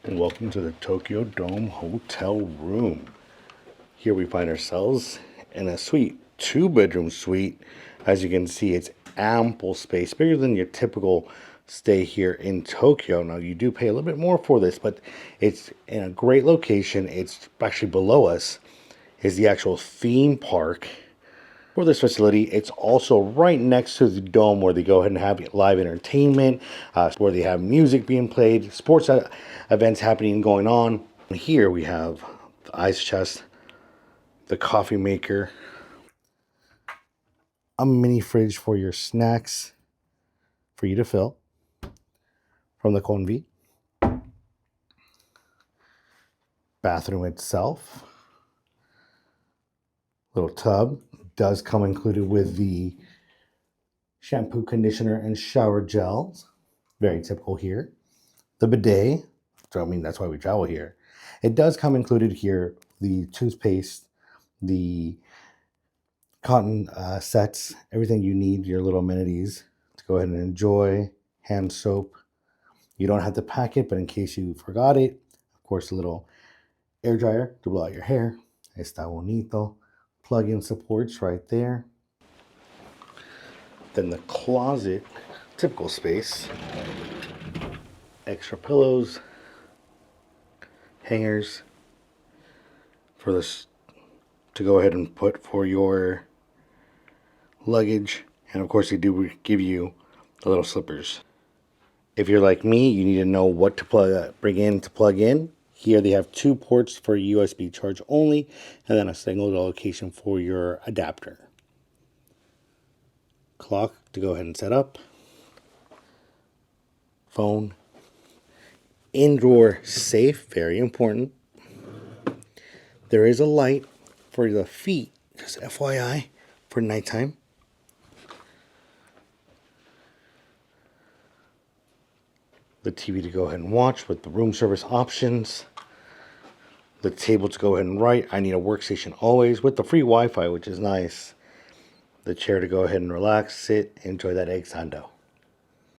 And welcome to the Tokyo Dome Hotel room. Here we find ourselves in a suite, 2-bedroom suite. As you can see, it's ample space, bigger than your typical stay here in Tokyo. Now, you do pay a little bit more for this, but it's in a great location. It's actually below us is the actual theme park for this facility. It's also right next to the dome where they go ahead and have live entertainment, where they have music being played, sports events happening going on. And here we have the ice chest, the coffee maker, a mini fridge for your snacks for you to fill from the Konvi. Bathroom itself, little tub, does come included with the shampoo, conditioner, and shower gels. Very typical here. The bidet, so I mean, that's why we travel here. It does come included here, the toothpaste, the cotton sets, everything you need, your little amenities to go ahead and enjoy. Hand soap. You don't have to pack it, but in case you forgot it, of course, a little air dryer to blow out your hair. Está bonito. Plug-in supports right there. Then the closet, typical space. Extra pillows, hangers for this to go ahead and put for your luggage. And of course, they do give you the little slippers. If you're like me, you need to know what to bring in to plug in. Here they have 2 ports for USB charge only, and then a single location for your adapter. Clock to go ahead and set up. Phone. Indoor safe, very important. There is a light for the feet, just FYI, for nighttime. The TV to go ahead and watch with the room service options. The table to go ahead and write. I need a workstation always with the free Wi-Fi, which is nice. The chair to go ahead and relax, sit, enjoy that egg sando.